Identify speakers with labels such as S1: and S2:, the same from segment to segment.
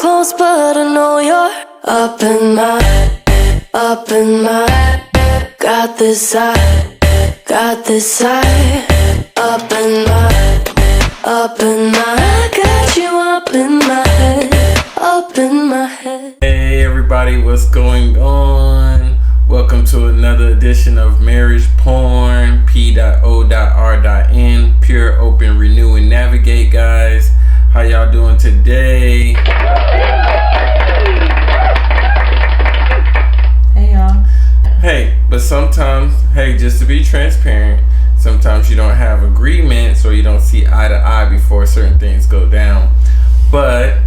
S1: close, but I know you're up in my got this side, up in my I got you up in my head.
S2: Hey everybody, what's going on? Welcome to another edition of Marriage Porn, P.O.R.N, Pure, Open, Renew, and Navigate, guys. How y'all doing today?
S3: Hey y'all.
S2: Hey, but sometimes, just to be transparent, sometimes you don't have agreements or you don't see eye to eye before certain things go down. But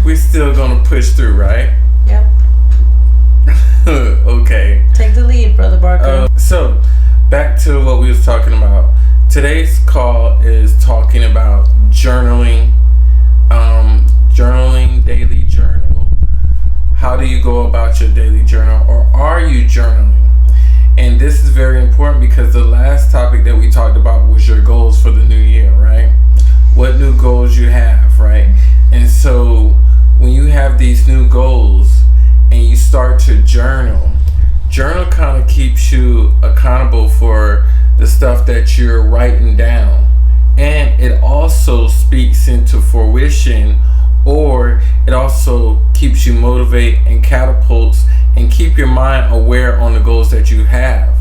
S2: we're still gonna push through, right?
S3: Yep.
S2: Okay.
S3: Take the lead, Brother Barker.
S2: So, back to what we was talking about. Today's call is talking about journaling, daily journal. How do you go about your daily journal, or are you journaling? And this is very important because the last topic that we talked about was your goals for the new year, right? What new goals you have, right? And so when you have these new goals and you start to journal kind of keeps you accountable for the stuff that you're writing down. And it also speaks into fruition, or it also keeps you motivated and catapults and keep your mind aware on the goals that you have.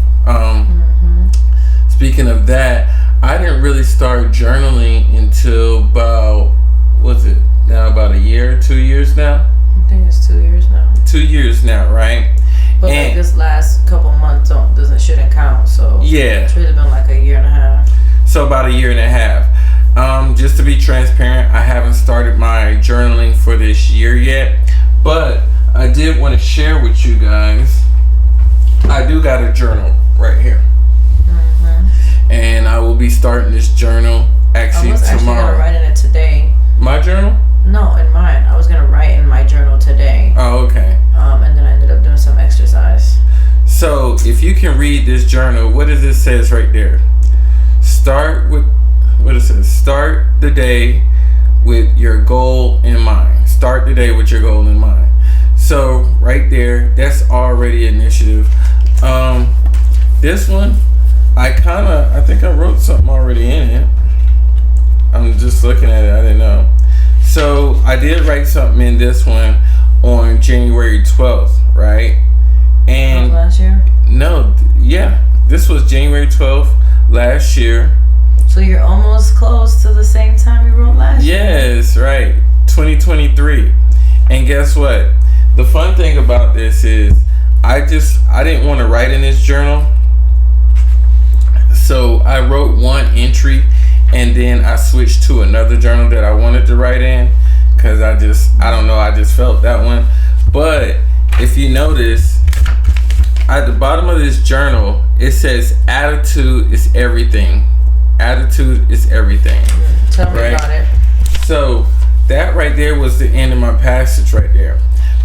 S2: Speaking of that, I didn't really start journaling until about, about a year, 2 years now?
S3: I think it's 2 years now.
S2: 2 years now, right?
S3: But like this last couple months shouldn't count, so
S2: yeah,
S3: it should have been like a year and a half.
S2: So about a year and a half. Just to be transparent, I haven't started my journaling for this year yet, but I did want to share with you guys. I do got a journal right here, and I will be starting this journal tomorrow.
S3: I was actually gonna write in it today.
S2: My journal?
S3: No, in mine. I was gonna write in my journal today.
S2: Oh, okay.
S3: And then I ended up doing some exercise.
S2: So if you can read this journal, what does it says right there? Start the day with your goal in mind. Start the day with your goal in mind. So right there, that's already initiative. This one, I think I wrote something already in it. I'm just looking at it, I didn't know. So I did write something in this one on January 12th, right? And
S3: last year?
S2: No, yeah. This was January 12th last year.
S3: So you're almost close to the same time you wrote last year?
S2: Yes, right. 2023. And guess what? The fun thing about this is I didn't want to write in this journal. So I wrote one entry and then I switched to another journal that I wanted to write in because I just felt that one. But if you notice, at the bottom of this journal, it says attitude is everything. Attitude is everything.
S3: Tell me about it.
S2: So that right there was the end of my passage right there.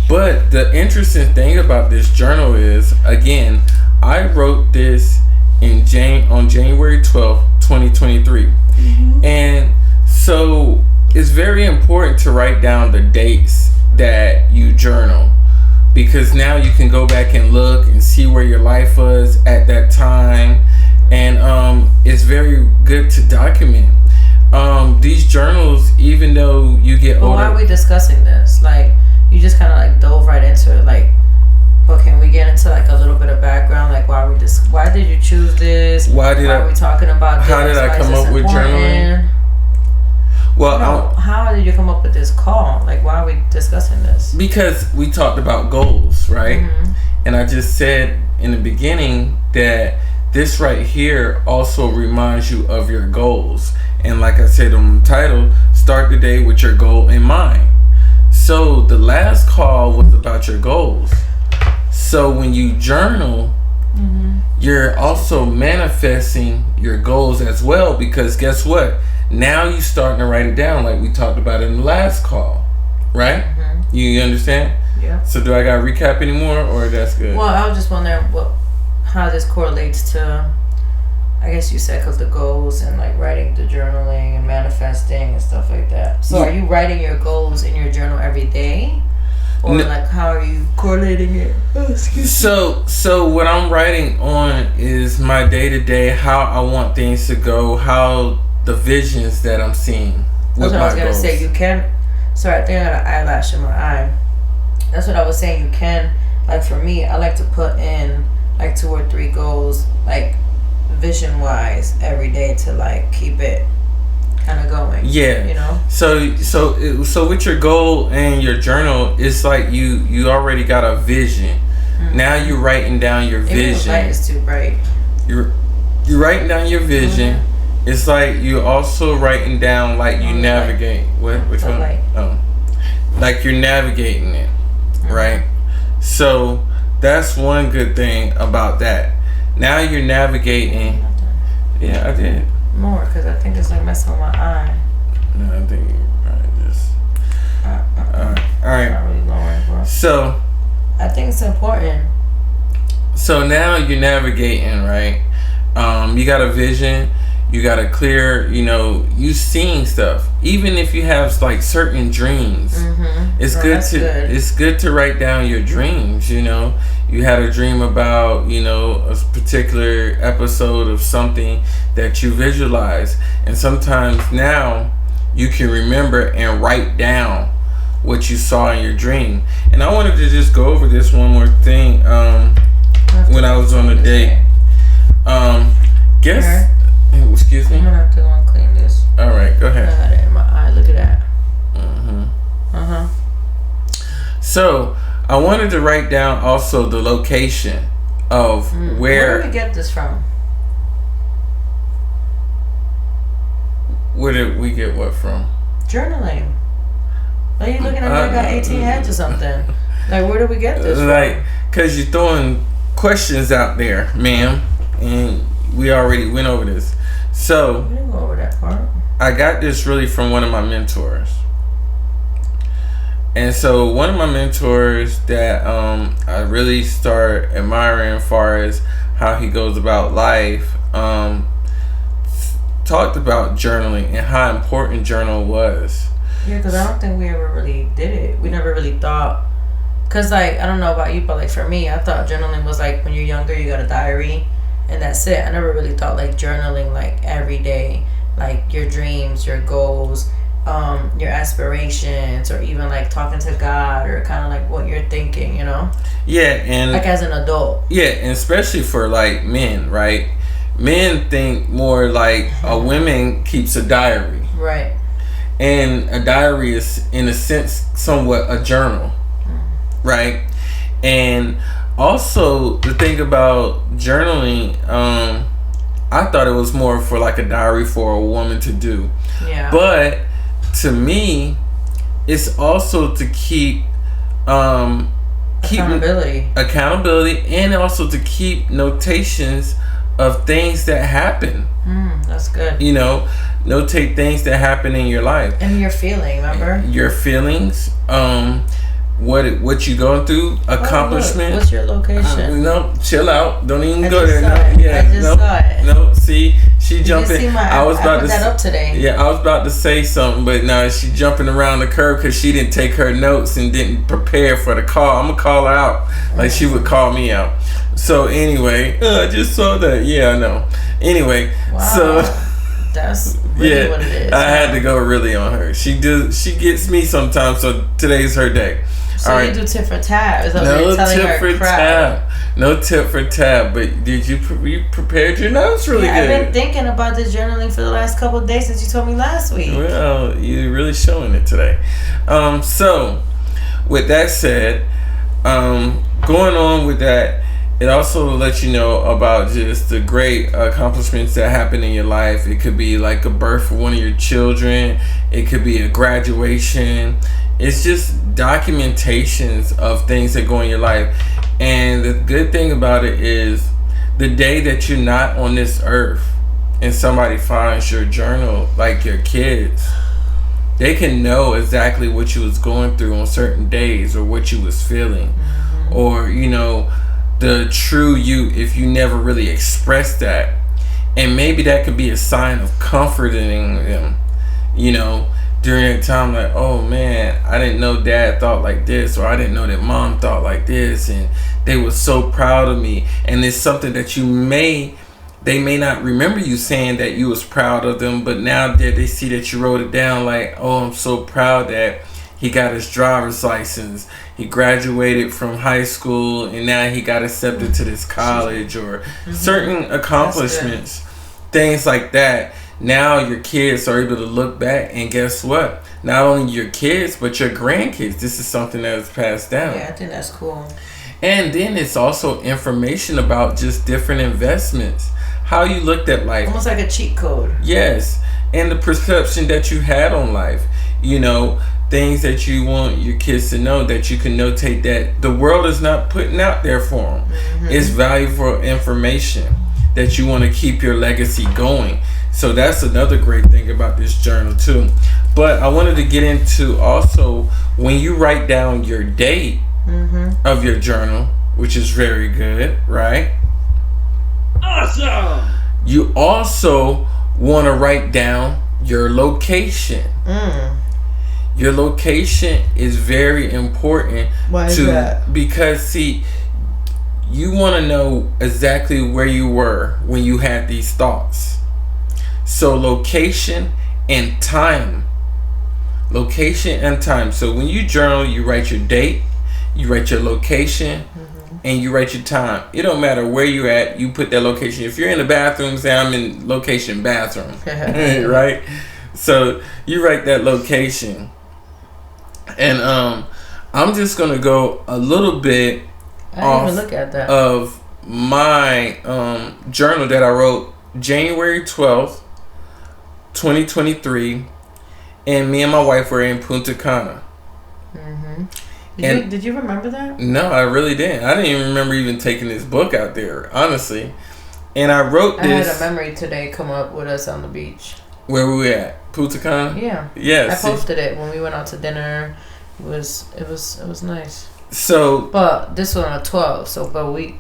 S2: But the interesting thing about this journal is, again, I wrote this on January 12th, 2023. And so it's very important to write down the dates that you journal, because now you can go back and look and see where your life was at that time. And it's very good to document these journals, even though you get older.
S3: Why are we discussing this? Like, you just kind of like dove right into it. Like, well, can we get into like a little bit of background? Like, why did you choose this? Why are we talking about this?
S2: How did I come up with journaling? Well,
S3: how did you come up with this call? Like, why are we discussing this?
S2: Because we talked about goals, right? And I just said in the beginning that this right here also reminds you of your goals. And like I said on the title, start the day with your goal in mind. So the last call was about your goals. So when you journal, you're also manifesting your goals as well, because guess what? Now you're starting to write it down like we talked about in the last call, right? You understand?
S3: Yeah.
S2: So do I got to recap anymore, or that's good?
S3: Well, I was just wondering how this correlates to I guess you said because the goals and like writing the journaling and manifesting and stuff like that. So are you writing your goals in your journal every day? Or like how are you correlating it?
S2: So what I'm writing on is my day-to-day, how I want things to go, how the visions that I'm seeing.
S3: That's what I was going to say. You can... Sorry, I think I got an eyelash in my eye. That's what I was saying. You can... Like for me, I like to put in like 2 or 3 goals, like vision wise every day to like keep it kind of going.
S2: Yeah,
S3: you know.
S2: So with your goal and your journal, it's like you already got a vision. Mm-hmm. Now you're writing down your vision.
S3: The light is too bright.
S2: You're writing down your vision. Mm-hmm. It's like you're also writing down like you navigate. Which one?
S3: Light.
S2: Oh, like you're navigating it, mm-hmm. right? So that's one good thing about that. Now you're navigating. Yeah, I did.
S3: More, because I think it's like messing with my eye.
S2: No, I think all right.
S3: Not really lowering, bro.
S2: So
S3: I think it's important.
S2: So now you're navigating, right? You got a vision. You got a clear, you seeing stuff. Even if you have like certain dreams, mm-hmm. It's good to write down your dreams. You had a dream about, a particular episode of something that you visualize, and sometimes now you can remember and write down what you saw in your dream. And I wanted to just go over this one more thing. When I was on a date, guess. Excuse me?
S3: I'm gonna have to go and clean this.
S2: Alright, go ahead.
S3: I got it in my eye. Look at that.
S2: So, I wanted to write down also the location of where...
S3: Where did we get this from?
S2: Where did we get what from?
S3: Journaling. Are you looking at me like I got 18 heads or something? Like, where did we get this from?
S2: Because you're throwing questions out there, ma'am. And we already went over this. So,
S3: we didn't go over that part.
S2: I got this really from one of my mentors. And so one of my mentors that I really start admiring as far as how he goes about life, talked about journaling and how important journal was.
S3: Yeah, because I don't think we ever really did it. We never really thought. Because, like, I don't know about you, but, like, for me, I thought journaling was, like, when you're younger, you got a diary. And that's it. I never really thought like journaling like every day, like your dreams, your goals, your aspirations, or even like talking to God, or kind of like what you're thinking,
S2: Yeah, and
S3: like as an adult.
S2: Yeah, and especially for like men, right? Men think more like a woman keeps a diary,
S3: right?
S2: And a diary is, in a sense, somewhat a journal, right? And also, the thing about journaling, I thought it was more for like a diary for a woman to do.
S3: Yeah.
S2: But to me, it's also to keep
S3: accountability,
S2: and also to keep notations of things that happen.
S3: That's good.
S2: Notate things that happen in your life.
S3: And your feeling, remember?
S2: Your feelings. What you going through, accomplishment.
S3: What's your location?
S2: No, chill out. Don't even go there.
S3: I just saw it.
S2: No, see, she jumping.
S3: I put that up today.
S2: Yeah, I was about to say something, but no, she jumping around the curb because she didn't take her notes and didn't prepare for the call. I'm gonna call her out like she would call me out. So anyway, I just saw that. Yeah, I know. Anyway,
S3: wow.
S2: So
S3: that's really what it is.
S2: I had to go really on her. She gets me sometimes. So today's her day.
S3: So you do tit for tat? Is that
S2: no
S3: what you're telling
S2: tip for tat. No tip for tat. But did you prepared your notes really good?
S3: I've been thinking about this journaling for the last couple of days since you told me last week.
S2: Well, you're really showing it today. So with that said, going on with that, it also lets you know about just the great accomplishments that happen in your life. It could be like a birth for one of your children. It could be a graduation. It's just documentations of things that go in your life. And the good thing about it is the day that you're not on this earth and somebody finds your journal, like your kids, they can know exactly what you was going through on certain days, or what you was feeling, or the true you, if you never really expressed that. And maybe that could be a sign of comforting them, you know, during that time. Like, oh man, I didn't know dad thought like this, or I didn't know that mom thought like this, and they were so proud of me. And it's something that they may not remember you saying that you was proud of them, but now that they see that you wrote it down, like, oh, I'm so proud that he got his driver's license, he graduated from high school, and now he got accepted to this college, or certain accomplishments, things like that. Now your kids are able to look back, and guess what? Not only your kids, but your grandkids. This is something that is passed down.
S3: Yeah, I think that's cool.
S2: And then it's also information about just different investments, how you looked at life.
S3: Almost like a cheat code.
S2: Yes, and the perception that you had on life. You know, things that you want your kids to know, that you can notate that the world is not putting out there for them. It's valuable information that you want to keep your legacy going. So that's another great thing about this journal too. But I wanted to get into also, when you write down your date of your journal, which is very good, right?
S4: Awesome!
S2: You also want to write down your location. Your location is very important.
S3: Why is that?
S2: Because see, you want to know exactly where you were when you had these thoughts. So location and time. Location and time. So when you journal, you write your date, you write your location, and you write your time. It don't matter where you're at, you put that location. If you're in the bathroom, say I'm in location bathroom. Right? So you write that location. And I'm just gonna go a little bit
S3: I didn't even look at that.
S2: of my journal that I wrote January 12th, 2023, and me and my wife were in Punta Cana.
S3: Did you remember that?
S2: No, I really didn't. I didn't even remember even taking this book out there, honestly. And I wrote this.
S3: I had a memory today come up with us on the beach.
S2: Where were we at? Punta Cana?
S3: Yeah.
S2: Yes.
S3: I posted it when we went out to dinner. It was nice.
S2: So.
S3: But this was on a 12.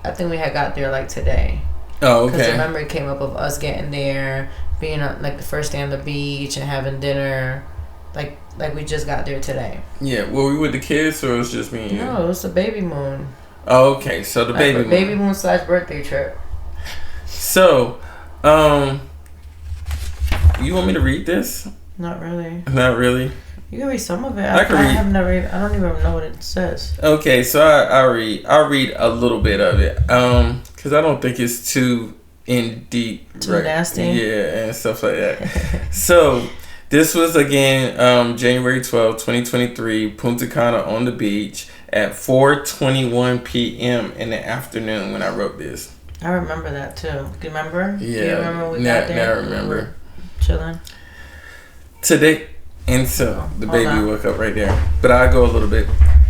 S3: I think we had got there like today.
S2: Oh, okay.
S3: Because the memory came up of us getting there, being on like the first day on the beach and having dinner, like we just got there today.
S2: Yeah. Were we with the kids, or it was just me and you?
S3: No, it was the baby moon.
S2: Oh, okay. So the baby moon.
S3: Baby moon / birthday trip.
S2: So, you want me to read this?
S3: Not really.
S2: Not really.
S3: You can read some of it.
S2: I can read.
S3: I don't even know what it says.
S2: Okay, so I'll read a little bit of it. Because I don't think it's too in deep.
S3: Too nasty.
S2: Yeah, and stuff like that. So this was again January 12th, 2023, Punta Cana on the beach at 4:21 p.m. in the afternoon when I wrote this.
S3: I remember that too. Do you remember?
S2: Yeah.
S3: Do you remember when we got there?
S2: Now I remember.
S3: Chilling.
S2: Today, and so the
S3: Hold
S2: baby
S3: on.
S2: woke up right there. But I'll go a little bit.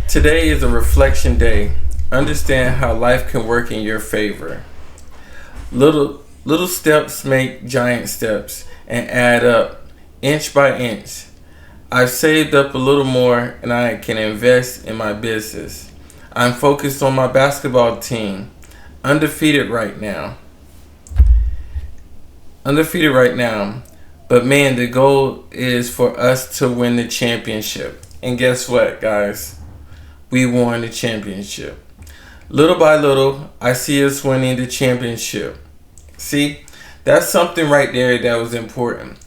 S2: Today is a reflection day. Understand how life can work in your favor. Little steps make giant steps and add up inch by inch. I've saved up a little more and I can invest in my business. I'm focused on my basketball team. Undefeated right now. But man, the goal is for us to win the championship. And guess what, guys? We won the championship. Little by little, I see us winning the championship. See, that's something right there that was important.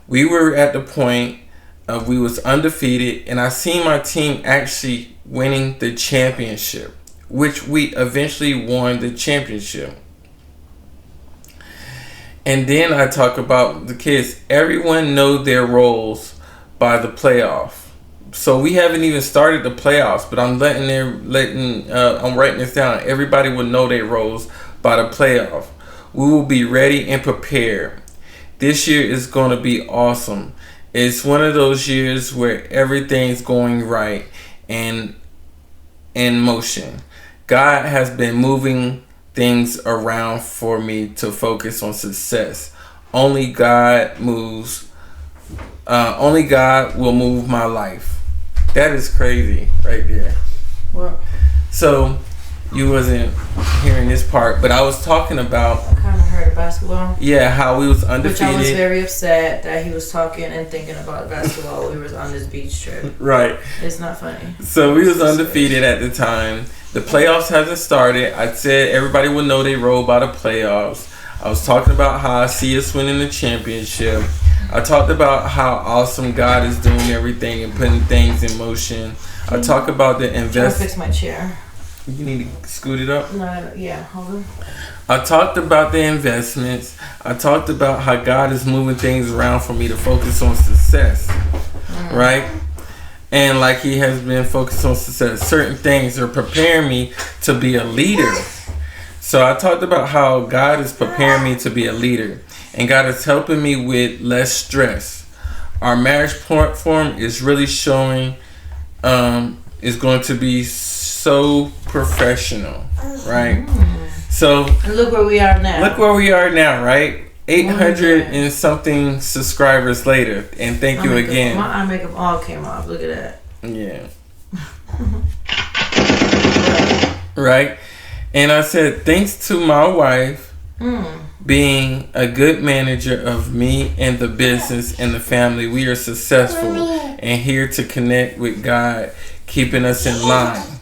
S2: We were at the point of we was undefeated, and I seen my team actually winning the championship, which we eventually won the championship. And then I talk about the kids. Everyone know their roles by the playoff. So we haven't even started the playoffs, but I'm I'm writing this down. Everybody will know their roles by the playoff. We will be ready and prepared. This year is going to be awesome. It's one of those years where everything's going right and in motion. God has been moving things around for me to focus on success. Only God moves. Only God will move my life. That is crazy right there.
S3: Well,
S2: So you wasn't hearing this part, but I was talking about
S3: I kind of heard basketball.
S2: Yeah, how we was
S3: Which
S2: undefeated.
S3: I was very upset that he was talking and thinking about basketball. We was on this beach trip.
S2: Right.
S3: It's not funny.
S2: So we was undefeated at the time. The playoffs hasn't started. I said everybody would know they roll by the playoffs. I was talking about how I see us winning the championship. I talked about how awesome God is doing everything and putting things in motion. I talk about the
S3: Trying to fix my chair.
S2: You need to scoot it up.
S3: No, yeah, hold on.
S2: I talked about the investments. I talked about how God is moving things around for me to focus on success, right? And like He has been focused on success, certain things are preparing me to be a leader. So I talked about how God is preparing me to be a leader, and God is helping me with less stress. Our marriage platform is really showing, is going to be so professional, right? So
S3: And look where we are now.
S2: look where we are now, right? 800 and something subscribers later, and thank you again.
S3: My eye makeup all came off. Look at that.
S2: Yeah. Right? And I said, thanks to my wife being a good manager of me and the business and the family, we are successful and here to connect with God, keeping us in line.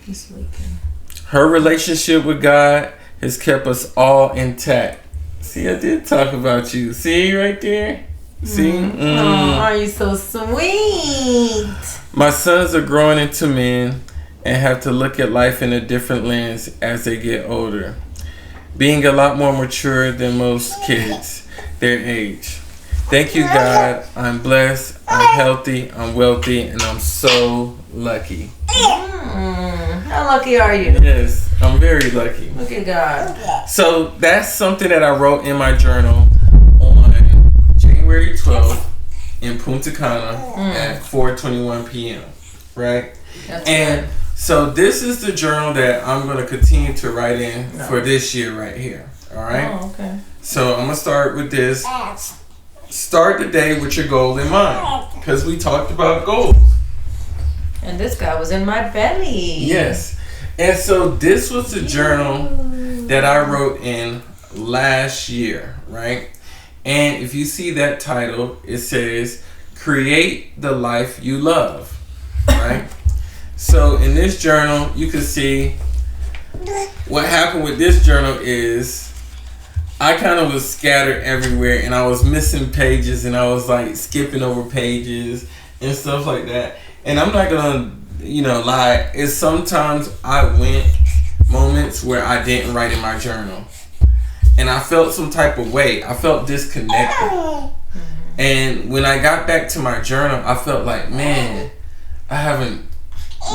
S3: He's sleeping.
S2: Her relationship with God has kept us all intact. See, I did talk about you. See right there? See?
S3: Oh, are you so sweet?
S2: My sons are growing into men and have to look at life in a different lens as they get older, being a lot more mature than most kids their age. Thank you, God. I'm blessed, I'm healthy, I'm wealthy, and I'm so lucky.
S3: How lucky are you?
S2: Yes, I'm very lucky.
S3: Look at God.
S2: So that's something that I wrote in my journal on January 12th in Punta Cana at 4:21 p.m. Right?
S3: That's
S2: And
S3: good.
S2: so this is the journal that I'm going to continue to write in for this year right here. All right?
S3: Oh, okay.
S2: So I'm going to start with this. Start the day with your goal in mind, because we talked about goals.
S3: And this guy was in my belly.
S2: Yes. And so this was the journal that I wrote in last year, right? And if you see that title, it says, Create the Life You Love, right? So in this journal, you can see what happened with this journal is I kind of was scattered everywhere, and I was missing pages, and I was like skipping over pages and stuff like that. And I'm not gonna, lie. It's sometimes I went moments where I didn't write in my journal, and I felt some type of way. I felt disconnected. And when I got back to my journal, I felt like, man, I haven't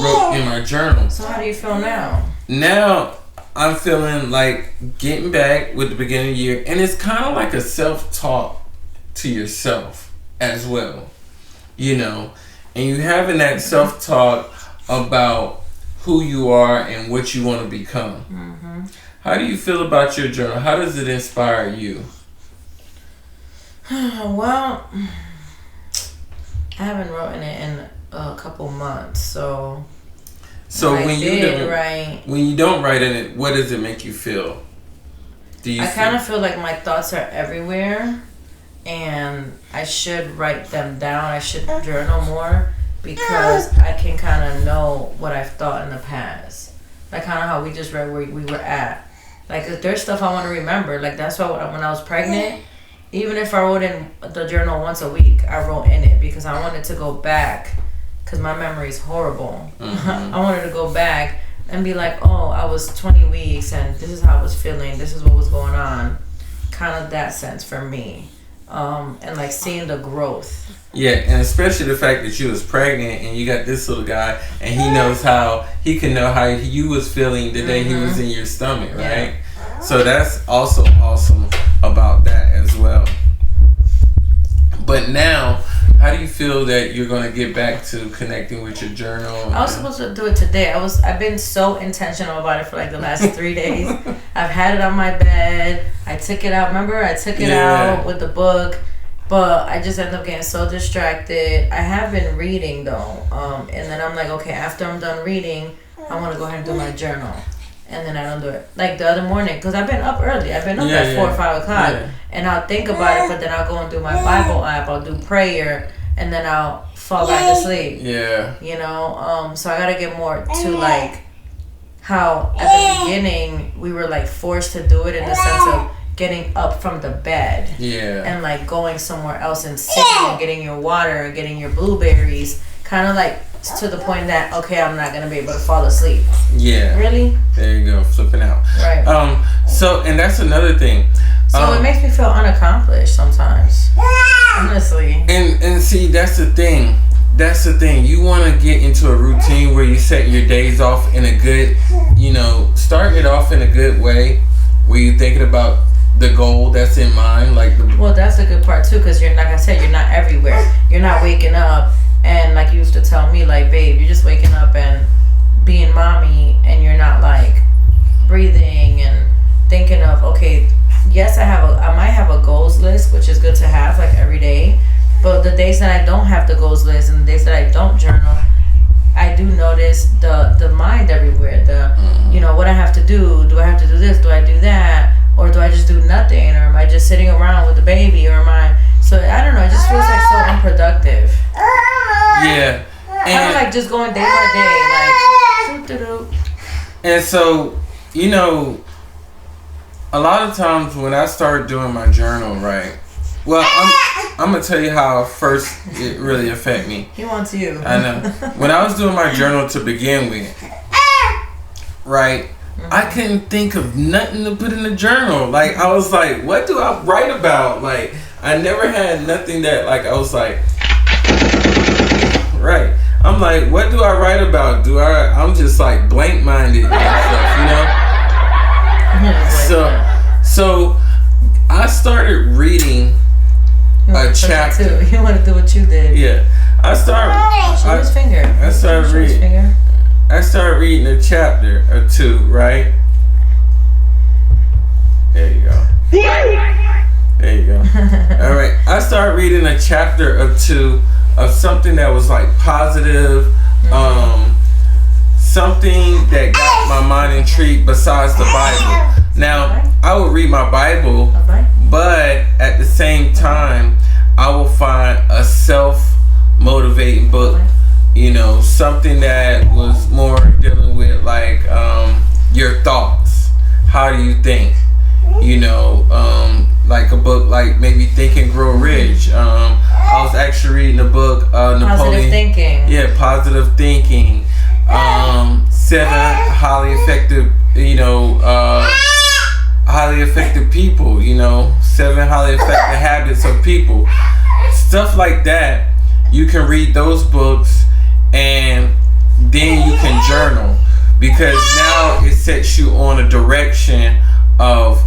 S2: wrote in my journal.
S3: So how do you feel now?
S2: Now I'm feeling like getting back with the beginning of the year, and it's kind of like a self-talk to yourself as well, and you having that self-talk about who you are and what you want to become. How do you feel about your journal? How does it inspire you?
S3: Well, I haven't written it in a couple months, so
S2: when you don't write in it, what does it make you feel?
S3: I kind of feel like my thoughts are everywhere, and I should write them down. I should journal more, because I can kind of know what I've thought in the past. Like kind of how we just read where we were at. Like if there's stuff I want to remember. Like that's why when I was pregnant, even if I wrote in the journal once a week, I wrote in it because I wanted to go back, because my memory is horrible. I wanted to go back and be like, oh, I was 20 weeks and this is how I was feeling. This is what was going on. Kind of that sense for me. And like seeing the growth.
S2: Yeah, and especially the fact that you was pregnant and you got this little guy, and he can know how you was feeling the day he was in your stomach, right? Yeah. So that's also awesome about that as well. But now, how do you feel that you're going to get back to connecting with your journal?
S3: I was supposed to do it today. I've been so intentional about it for like the last 3 days. I've had it on my bed. I took it out. Remember, I took it out with the book, but I just ended up getting so distracted. I have been reading though, and then I'm like, okay, after I'm done reading, I want to go ahead and do my journal. and then I don't do it. Like the other morning, because I've been up early. I've been up
S2: Yeah,
S3: at 4 or
S2: yeah.
S3: 5 o'clock,
S2: Yeah.
S3: and I'll think about it, but then I'll go and do my Bible app. I'll do prayer, and then I'll fall back asleep.
S2: Yeah.
S3: You know, so I gotta get more to like how at the beginning we were like forced to do it in the sense of getting up from the bed
S2: Yeah.
S3: and like going somewhere else and sitting and getting your water and getting your blueberries, kind of like to the point that okay, I'm not gonna be able to fall asleep.
S2: Yeah.
S3: Really?
S2: There you go, flipping out.
S3: Right.
S2: So, and that's another thing.
S3: So it makes me feel unaccomplished sometimes. Honestly.
S2: And see, that's the thing. That's the thing. You want to get into a routine where you set your days off in a good, starting it off in a good way, where you're thinking about the goal that's in mind, like the.
S3: Well, that's the good part too, because you're like I said, you're not everywhere. You're not waking up and like you used to tell me, like, babe, you're just waking up and being mommy, and you're not like breathing and thinking of okay. Yes, I might have a goals list, which is good to have like every day. But the days that I don't have the goals list and the days that I don't journal, I do notice the mind everywhere. What I have to do. Do I have to do this? Do I do that? Or do I just do nothing? Or am I just sitting around with the baby? Or am I? So I don't know. It just feels like so unproductive.
S2: Yeah.
S3: Kind of like just going day by day, like doo-doo-doo.
S2: And so, a lot of times when I start doing my journal, right? Well, I'm gonna tell you how first it really affect me.
S3: He wants you.
S2: I know. When I was doing my journal to begin with, right? I couldn't think of nothing to put in the journal. Like I was like, what do I write about? Like I never had nothing that like I was like, right. I'm like, what do I write about? I'm just like blank minded and stuff, So I started reading a chapter.
S3: You want to do what you did?
S2: Yeah, I started.
S3: Show his finger.
S2: I started
S3: Show his
S2: reading.
S3: finger.
S2: I started reading a chapter or two. Right. There you go. There you go. All right. I started reading a chapter or two of something that was like positive, something that got my mind intrigued besides the Bible. Now, I would read my Bible, but at the same time, I will find a self-motivating book, something that was more dealing with like your thoughts. How do you think? Like a book like maybe Think and Grow Rich. I was actually reading a book, Napoleon.
S3: Positive thinking.
S2: Yeah, positive thinking. 7 highly effective, highly effective people. 7 highly effective habits of people. Stuff like that. You can read those books, and then you can journal, because now it sets you on a direction of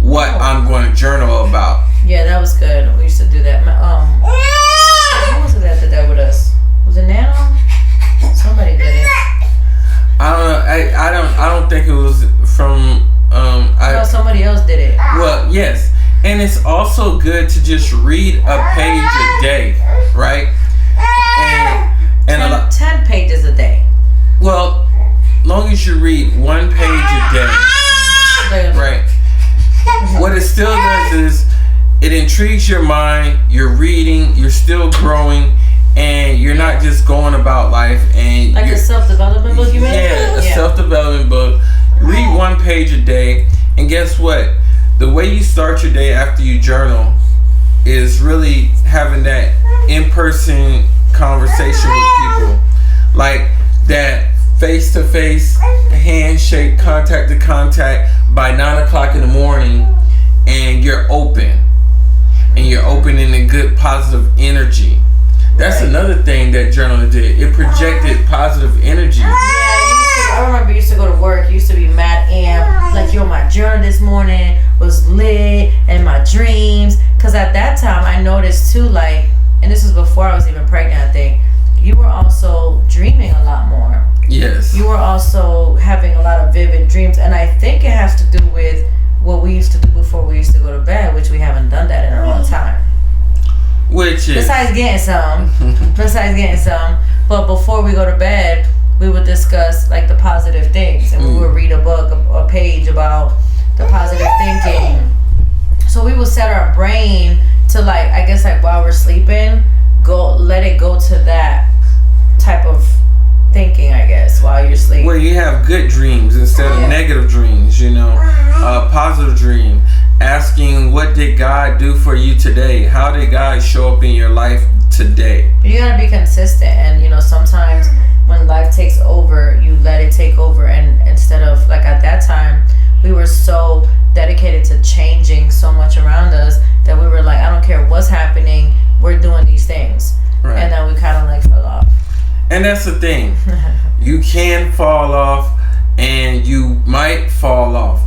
S2: what I'm going to journal about.
S3: Yeah, that was good. We used to do that. Who was it that did that with us? Was it Nano? Somebody did it.
S2: I don't know. I don't think it was from.
S3: No, somebody else did it.
S2: Well, yes, and it's also good to just read a page a day, right? And
S3: 10 pages a day.
S2: Well, long as you read 1 page a day, right? What it still does is it intrigues your mind. You're reading. You're still growing, and you're not just going about life. And
S3: like a self-development book, you mean?
S2: Yeah, a self-development book. Read 1 page a day, and guess what? The way you start your day after you journal is really having that in-person conversation with people, like that face-to-face, handshake, contact to contact by 9 o'clock in the morning, and you're open, and you're open in a good positive energy. That's another thing that journaling did. It projected positive energy.
S3: Yeah, I remember you used to go to work. You used to be mad amped. Like, my journal this morning was lit, and my dreams. Because at that time, I noticed too, like, and this was before I was even pregnant, I think, you were also dreaming a lot more.
S2: Yes.
S3: You were also having a lot of vivid dreams. And I think it has to do with what we used to do before we used to go to bed, which we haven't done that in a long time.
S2: Which is...
S3: Besides getting some. But before we go to bed, we would discuss like the positive things, and we would read a book page about the positive thinking. So we will set our brain to like, I guess like while we're sleeping, let it go to that type of thinking, I guess, while you're sleeping.
S2: Where you have good dreams instead of negative dreams, you know, positive dream. Asking, what did God do for you today? How did God show up in your life today?
S3: You gotta be consistent, and you know, sometimes when life takes over, you let it take over, and instead of like at that time, we were so dedicated to changing so much around us that we were like, I don't care what's happening, we're doing these things.
S2: Right.
S3: And then we kind of like fell off.
S2: And that's the thing. You can fall off, and you might fall off,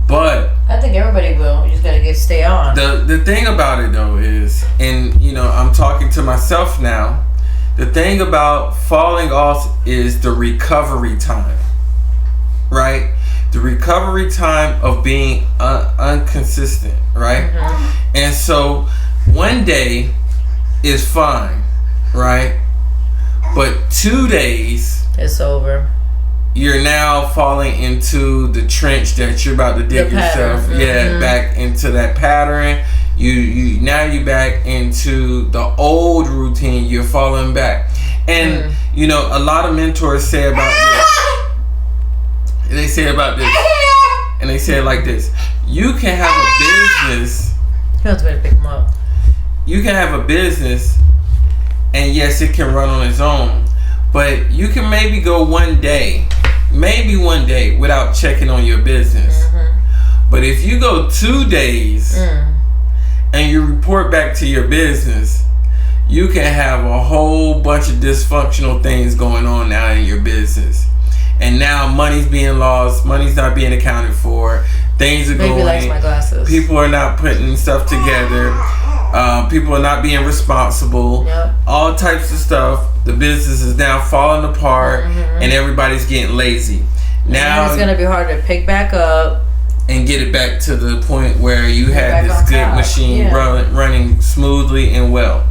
S2: but
S3: I think everybody will. You just gotta stay on.
S2: The thing about it though is, and you know, I'm talking to myself now. The thing about falling off is the recovery time, right? The recovery time of being inconsistent, right? Mm-hmm. And so one day is fine, right? But 2 days,
S3: it's over.
S2: You're now falling into the trench that you're about to dig yourself, back into that pattern. You now you back into the old routine. You're falling back, and you know a lot of mentors say about this. They say about this, and they say it like this: you can have a business.
S3: You have to pick them up.
S2: You can have a business, and yes, it can run on its own. But you can maybe go one day without checking on your business. Mm-hmm. But if you go 2 days and you report back to your business, you can have a whole bunch of dysfunctional things going on now in your business. And now money's being lost, money's not being accounted for, things are
S3: Baby likes my glasses.
S2: People are not putting stuff together. People are not being responsible. Yep. All types of stuff. The business is now falling apart, and everybody's getting lazy. Now
S3: it's gonna be hard to pick back up
S2: and get it back to the point where you had this good machine running smoothly and well.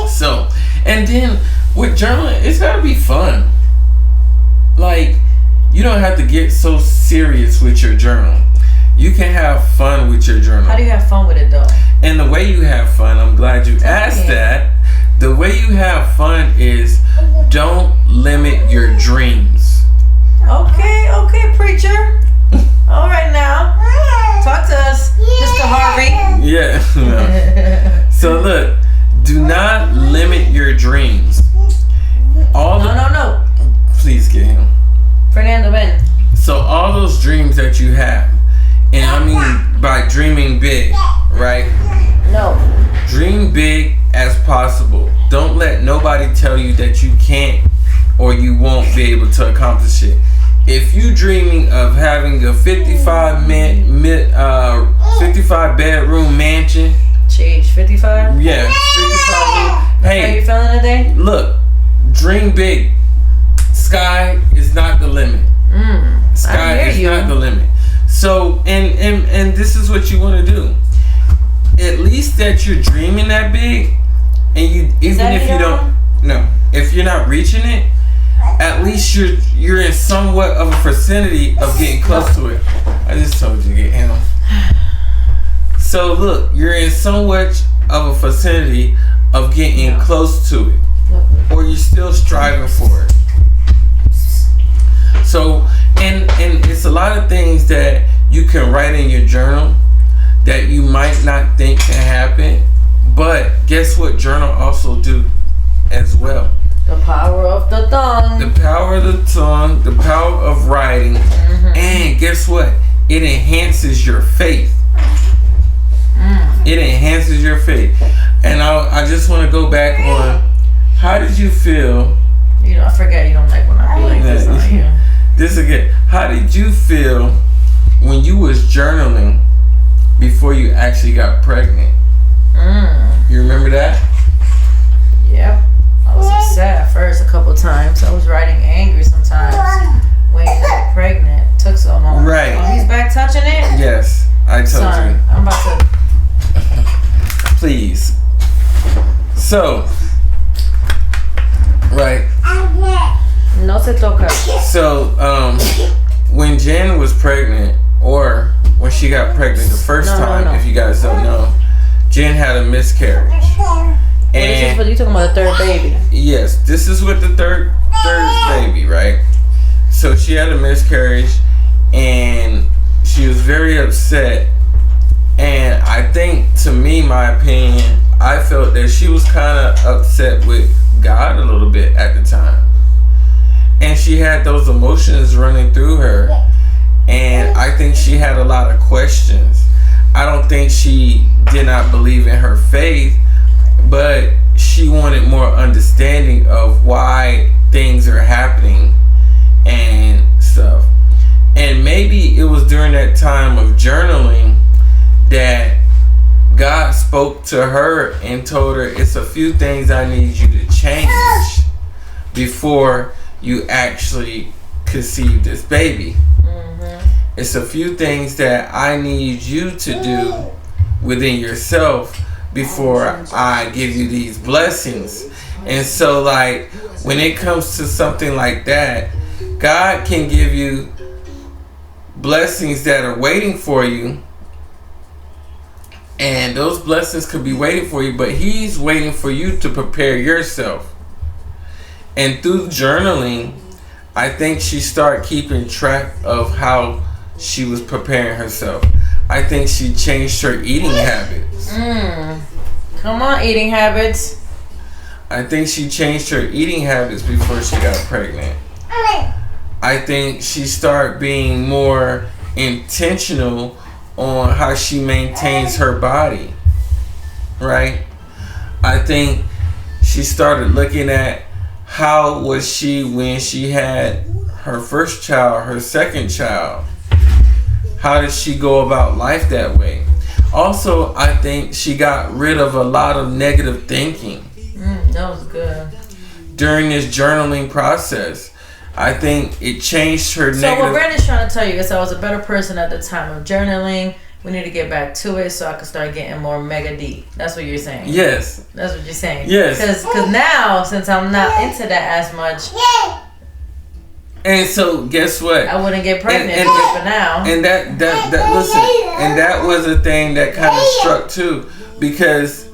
S2: So, and then with journaling, it's gotta be fun. Like, you don't have to get so serious with your journal. You can have fun with your journal.
S3: How do you have fun with it though?
S2: And the way you have fun, I'm glad you asked that. The way you have fun is don't limit your dreams.
S3: Okay, preacher. All right now. Talk to us, Mr. Harvey.
S2: Yeah. No. So look, do not limit your dreams.
S3: No.
S2: Please get him.
S3: Fernando, Ben.
S2: So all those dreams that you have, and I mean by dreaming big, right?
S3: No.
S2: Dream big as possible. Don't let nobody tell you that you can't or you won't be able to accomplish it. If you dreaming of having a 55 bedroom mansion.
S3: Jeez, 55?
S2: Yeah, 55. Hey,
S3: how you feeling today?
S2: Look, dream big. Sky is not the limit. Sky is not the limit. So, and this is what you want to do. At least that you're dreaming that big, and you even if you don't, if you're not reaching it, at least you're in somewhat of a vicinity of getting close to it. I just told you to get him. So look, you're in somewhat of a vicinity of getting close to it, or you're still striving for it. So, and it's a lot of things that you can write in your journal that you might not think can happen, but guess what journal also do as well?
S3: The power of the tongue.
S2: The power of the tongue, the power of writing, and guess what? It enhances your faith. It enhances your faith. And I just want to go back on, how did you feel?
S3: You know, I forget you don't like when I be like this on you.
S2: This again. How did you feel when you was journaling before you actually got pregnant? You remember that?
S3: Yep. I was upset at first a couple times. I was writing angry sometimes when you got pregnant. It took so long.
S2: Right.
S3: Oh, he's back touching it?
S2: Yes, I told you.
S3: I'm about to.
S2: Please. So, right.
S3: No se toca.
S2: So, when Jen was pregnant, or when she got pregnant the first time, if you guys don't know, Jen had a miscarriage. And
S3: you talking about the third baby?
S2: Yes, this is with the third baby, right? So she had a miscarriage, and she was very upset. And I think, to me, my opinion, I felt that she was kind of upset with God a little bit at the time. And she had those emotions running through her. And I think she had a lot of questions. I don't think she did not believe in her faith, but she wanted more understanding of why things are happening and stuff. And maybe it was during that time of journaling that God spoke to her and told her, it's a few things I need you to change before you actually conceive this baby. It's a few things that I need you to do within yourself before I give you these blessings. And so, like, when it comes to something like that, God can give you blessings that are waiting for you, and those blessings could be waiting for you, but He's waiting for you to prepare yourself. And through journaling, I think she started keeping track of how she was preparing herself. I think she changed her eating habits.
S3: Come on, eating habits.
S2: I think she changed her eating habits before she got pregnant. I think she started being more intentional on how she maintains her body, right? I think she started looking at how was she when she had her first child, her second child. How did she go about life that way? Also, I think she got rid of a lot of negative thinking.
S3: That was good.
S2: During this journaling process, I think it changed her
S3: So
S2: negative.
S3: what Brandon's trying to tell you is I was a better person at the time of journaling. We need to get back to it so I can start getting more mega deep. That's what you're saying.
S2: Yes.
S3: That's what you're saying.
S2: Yes.
S3: Because now, since I'm not into that as much,
S2: And so, guess what?
S3: I wouldn't get pregnant
S2: And-
S3: for now.
S2: And that listen, and that was a thing that kind of struck too, because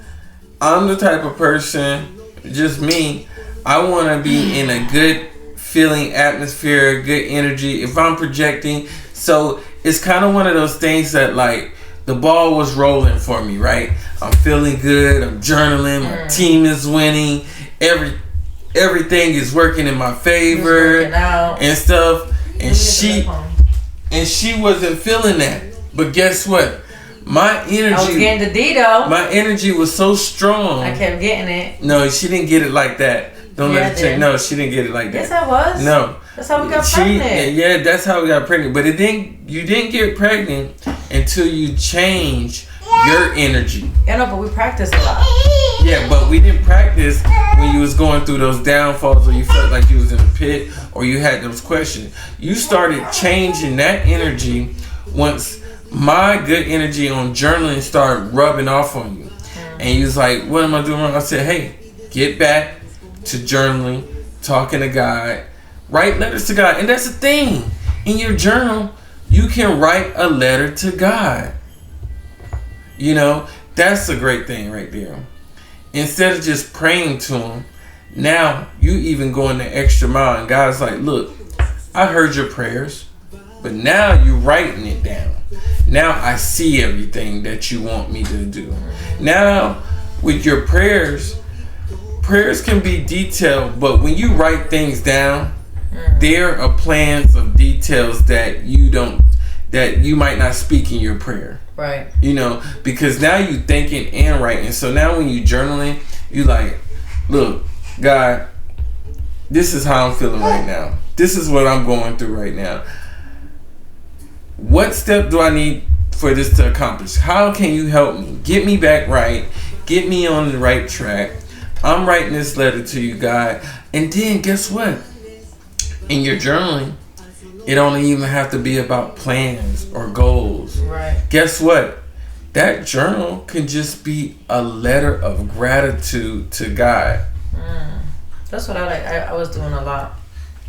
S2: I'm the type of person, just me, I want to be in a good feeling atmosphere, good energy. If I'm projecting, so it's kind of one of those things that, like, the ball was rolling for me, right? I'm feeling good. I'm journaling. My team is winning. Everything is working in my favor and stuff. And she wasn't feeling that. But guess what? My energy.
S3: I was getting the D though.
S2: My energy was so strong.
S3: I kept getting it.
S2: No, she didn't get it like that. Don't let it change. No, she didn't get it like that.
S3: Yes, I was.
S2: No.
S3: That's how we got pregnant.
S2: Yeah, that's how we got pregnant. But you didn't get pregnant until you change your energy.
S3: Yeah, no, but we practiced a lot.
S2: Yeah, but we didn't practice when you was going through those downfalls, or you felt like you was in a pit, or you had those questions. You started changing that energy once my good energy on journaling started rubbing off on you. And you was like, what am I doing wrong? I said, hey, get back to journaling, talking to God, write letters to God. And that's the thing. In your journal, you can write a letter to God. You know, that's a great thing right there. Instead of just praying to Him, now you even going the extra mile. And God's like, look, I heard your prayers, but now you're writing it down. Now I see everything that you want me to do. Now, with your prayers can be detailed, but when you write things down, there are plans of details that you might not speak in your prayer.
S3: Right.
S2: You know, because now you thinking and writing. So now when you journaling, you like, look, God, this is how I'm feeling right now. This is what I'm going through right now. What step do I need for this to accomplish? How can you help me? Get me back right. Get me on the right track. I'm writing this letter to you, God. And then guess what? In your journaling, it don't even have to be about plans or goals.
S3: Right.
S2: Guess what? That journal can just be a letter of gratitude to God.
S3: That's what I like. I was doing a lot.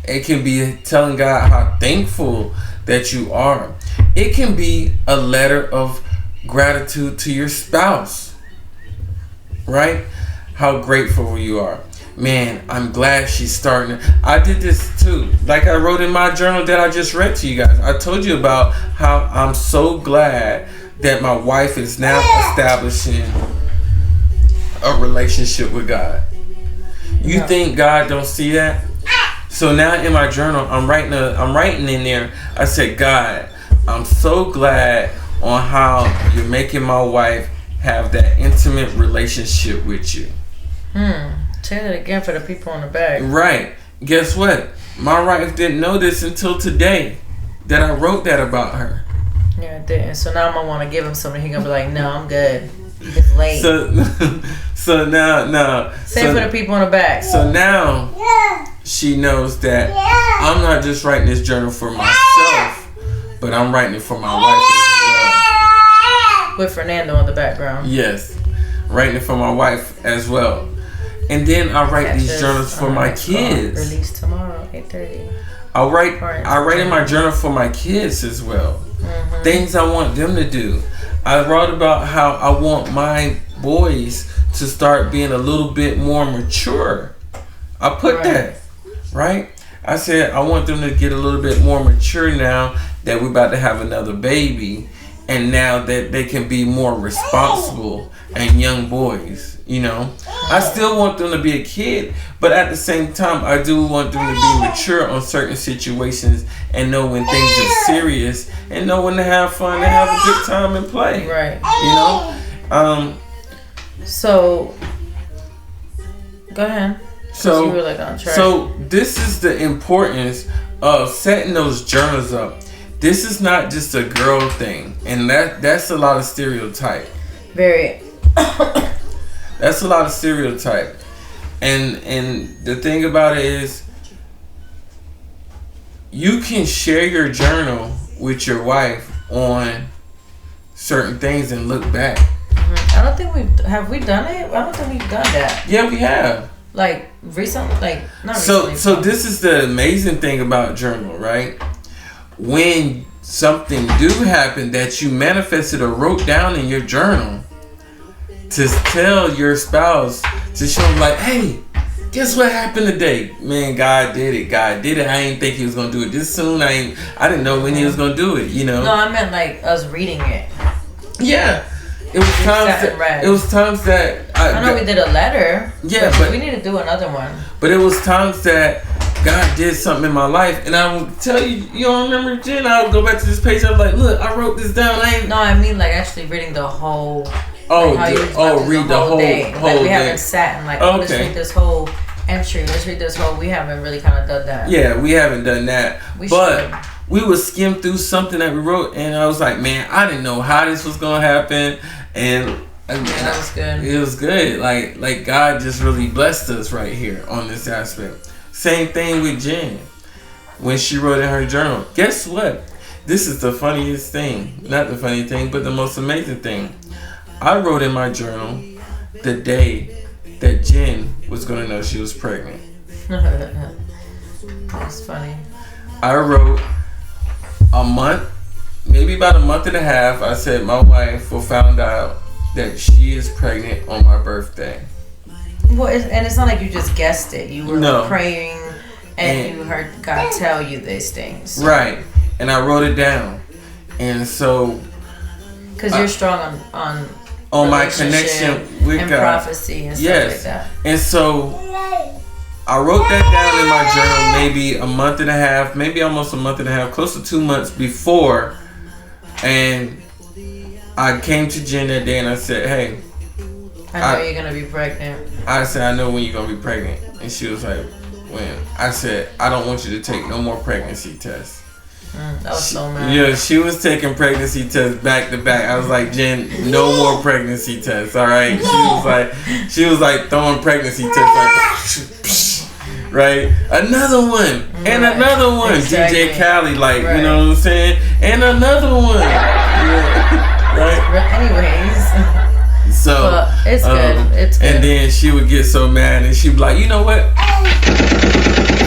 S2: It can be telling God how thankful that you are. It can be a letter of gratitude to your spouse, right? How grateful you are. Man, I'm glad she's starting. I did this too. Like I wrote in my journal that I just read to you guys. I told you about how I'm so glad that my wife is now establishing a relationship with God. You think God don't see that? So now in my journal, I'm writing in there. I said, God, I'm so glad on how you're making my wife have that intimate relationship with you.
S3: Say that again for the people on the back.
S2: Right. Guess what? My wife didn't know this until today that I wrote that about her.
S3: Yeah, I didn't. So now I'm gonna want to give him something. He's gonna be like, no, I'm good. It's late.
S2: So now.
S3: Say it for the people on the back.
S2: So now she knows that I'm not just writing this journal for myself, but I'm writing it for my wife as well.
S3: With Fernando in the background.
S2: Yes. Writing it for my wife as well. And then I write these journals for my kids.
S3: Release tomorrow, 8:30.
S2: I write in my journal for my kids as well. Things I want them to do. I wrote about how I want my boys to start being a little bit more mature. I put that, right? I said I want them to get a little bit more mature now that we're about to have another baby, and now that they can be more responsible and young boys. You know, I still want them to be a kid, but at the same time, I do want them to be mature on certain situations and know when things are serious and know when to have fun and have a good time and play.
S3: Right.
S2: You know.
S3: So, go ahead.
S2: So
S3: you were like on track.
S2: So this is the importance of setting those journals up. This is not just a girl thing, and that's a lot of stereotype.
S3: Very.
S2: That's a lot of stereotype. And the thing about it is, you can share your journal with your wife on certain things and look back.
S3: I don't think we done it? I don't think we've done that.
S2: Yeah, we have.
S3: Like recently, like not recently.
S2: So this is the amazing thing about journal, right? When something do happen that you manifested or wrote down in your journal, to tell your spouse, to show them like, hey, guess what happened today? Man, God did it. God did it. I didn't think he was gonna do it this soon. I didn't know when he was gonna do it. You know.
S3: No, I meant like us reading it.
S2: Yeah. It was times that
S3: I know we did a letter.
S2: Yeah, but
S3: we need to do another one.
S2: But it was times that God did something in my life, and I would tell you, you don't remember, Jen? I would go back to this page. I was like, look, I wrote this down.
S3: No, I mean like actually reading the whole.
S2: Read the whole
S3: day.
S2: Whole
S3: like we
S2: day.
S3: haven't sat and like, let's read this whole entry. Let's read this whole. We haven't really kind of done that.
S2: Yeah, we haven't done that. We would skim through something that we wrote, and I was like, man, I didn't know how this was gonna happen, and
S3: that was good.
S2: It was good. Like God just really blessed us right here on this aspect. Same thing with Jen when she wrote in her journal. Guess what? This is the funniest thing. Not the funny thing, but the most amazing thing. I wrote in my journal the day that Jen was going to know she was pregnant.
S3: That's funny.
S2: I wrote maybe about a month and a half. I said my wife will find out that she is pregnant on my birthday.
S3: Well, and it's not like you just guessed it. You were praying and you heard God tell you these things.
S2: Right. And I wrote it down. And so...
S3: Because you're strong on
S2: my connection with
S3: and
S2: God.
S3: Prophecy and stuff like that.
S2: And so I wrote that down in my journal maybe a month and a half, maybe almost a month and a half, close to 2 months before. And I came to Jen that day and I said, hey,
S3: I know you're going to be pregnant.
S2: I said, I know when you're going to be pregnant. And she was like, when? I said, I don't want you to take no more pregnancy tests.
S3: That was so mad.
S2: Yeah, she was taking pregnancy tests back to back. I was like, Jen, no more pregnancy tests, all right? She was like throwing pregnancy tests like, right? Another one, and another one.
S3: Exactly.
S2: DJ Khaled, like, you know what I'm saying? And another one. Yeah. Right?
S3: Anyways.
S2: So,
S3: but it's good. It's good.
S2: And then she would get so mad and she'd be like, you know what?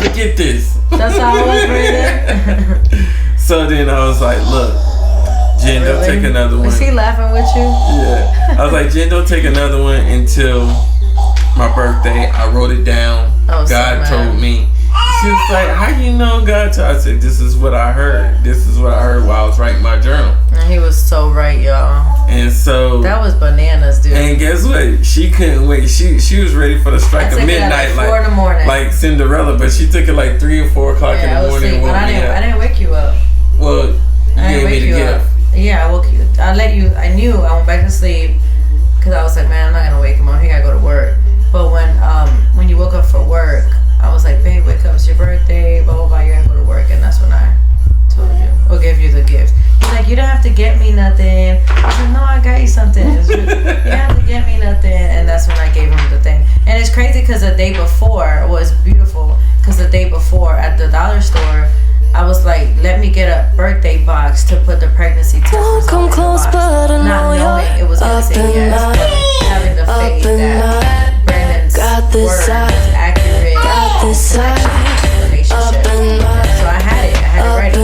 S2: Forget this.
S3: That's how I was rated.
S2: So then I was like, look, Jen, don't take another one.
S3: Was he laughing with you?
S2: Yeah. I was like, Jen, don't take another one until my birthday. I wrote it down. God told me. She was like, how you know God told? I said, this is what I heard. This is what I heard while I was writing my journal.
S3: And he was so right, y'all.
S2: And so
S3: that was bananas, dude.
S2: And guess what? She couldn't wait. She was ready for the strike of midnight,
S3: like 4 in the morning,
S2: like Cinderella. But she took it like 3 or 4 o'clock in the morning.
S3: But I didn't wake you up.
S2: Well, you gave me the gift.
S3: Yeah, I woke you. I let you. I knew. I went back to sleep because I was like, man, I'm not gonna wake him up. He gotta go to work. But when you woke up for work, I was like, babe, wake up, it's your birthday, blah, blah, blah, you gotta go to work. And that's when I told you, or gave you the gift. He's like, you don't have to get me nothing. I said, no, I got you something. You don't have to get me nothing. And that's when I gave him the thing. And it's crazy because the day before was beautiful. Because the day before at the dollar store, I was like, let me get a birthday box to put the pregnancy test results in the box. Not knowing it was going to say yes, but having the faith that Brandon's word was accurate. So I had it ready.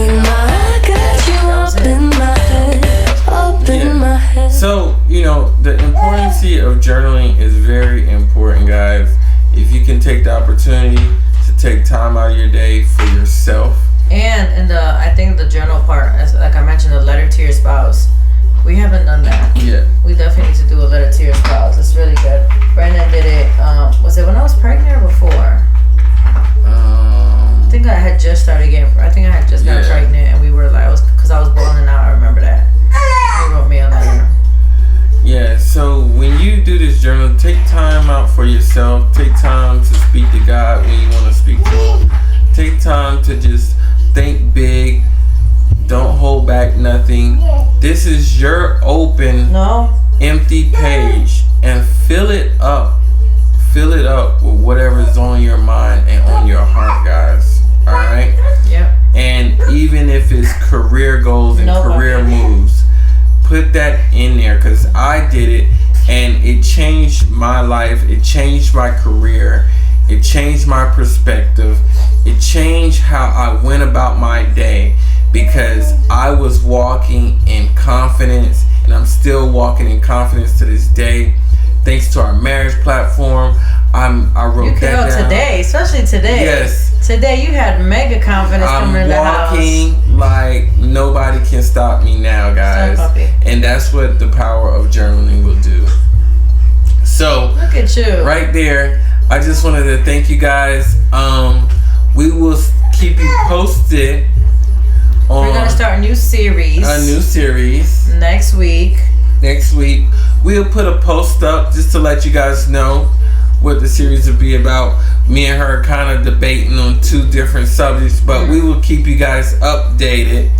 S2: Yeah. So, the importance of journaling is very important, guys. If you can take the opportunity to take time out of your day for yourself.
S3: And I think the journal part, as like I mentioned, the letter to your spouse. We haven't done that.
S2: Yeah.
S3: We definitely need to do a letter to your spouse. It's really good. Brandon did it. Was it when I was pregnant or before? I think I had just started getting. I think I had just got pregnant, and we were like, because I was boiling out. I remember that. He wrote me a letter.
S2: Yeah. So when you do this journal, take time out for yourself. Take time to speak to God when you want to speak to Him. Take time to just think big. Don't hold back nothing. This is your open, empty page, and fill it up. Fill it up with whatever's on your mind and on your heart, guys. All right?
S3: Yep.
S2: And even if it's career goals and career moves, put that in there, because I did it and it changed my life. It changed my career. It changed my perspective. It changed how I went about my day, because I was walking in confidence, and I'm still walking in confidence to this day. Thanks to our marriage platform, I wrote that down.
S3: Today, especially today.
S2: Yes.
S3: Today you had mega confidence coming in the house.
S2: I'm walking like nobody can stop me now, guys. And that's what the power of journaling will do. So,
S3: look at you.
S2: Right there, I just wanted to thank you guys. We will keep you posted.
S3: We're going to start a new series. Next week.
S2: We'll put a post up just to let you guys know what the series will be about. Me and her kind of debating on 2 different subjects, but we will keep you guys updated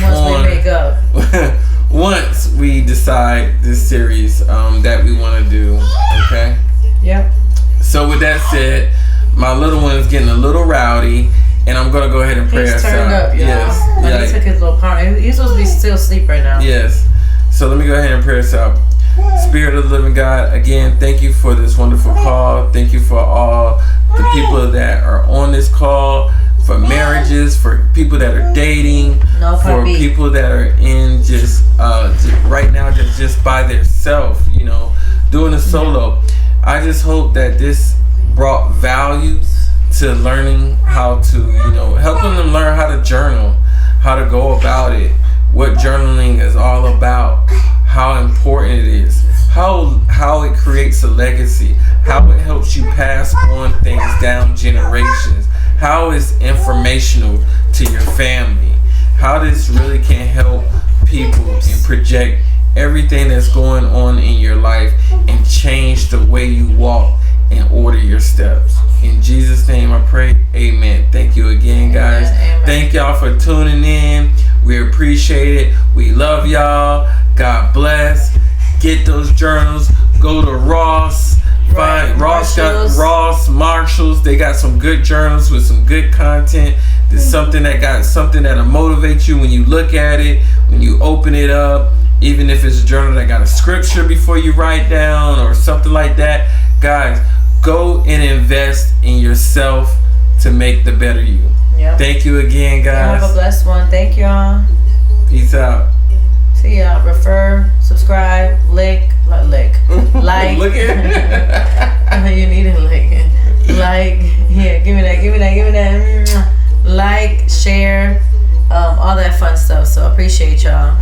S3: once we make up.
S2: Once we decide this series that we want to do. Okay?
S3: Yep.
S2: So with that said, my little one is getting a little rowdy, and I'm gonna go ahead and pray us out.
S3: He's turned up, y'all.
S2: Yes.
S3: But he took his little powder. He's supposed to be still asleep right now.
S2: Yes. So let me go ahead and pray us out. Spirit of the living God, again, thank you for this wonderful call. Thank you for all the people that are on this call, for marriages, for people that are dating, for people that are in just right now just by themselves, doing a solo. I just hope that this brought value to learning how to, helping them learn how to journal, how to go about it, what journaling is all about, how important it is, how it creates a legacy, how it helps you pass on things down generations, how it's informational to your family, how this really can help people and project everything that's going on in your life and change the way you walk and order your steps. In Jesus' name I pray, amen. Thank you again, guys. Amen. Thank y'all for tuning in. We appreciate it. We love y'all. God bless. Get those journals. Go to Ross. Find Ross, Marshalls. They got some good journals with some good content. There's something that'll motivate you when you look at it, when you open it up. Even if it's a journal that got a scripture before you write down or something like that. Guys, go and invest in yourself to make the better you.
S3: Yep.
S2: Thank you again,
S3: Have a
S2: guys.
S3: blessed one. Thank y'all.
S2: Peace out.
S3: See ya. Refer, subscribe, like.
S2: Look at
S3: You need a lick. Like, yeah, give me that. Like, share, all that fun stuff. So appreciate y'all.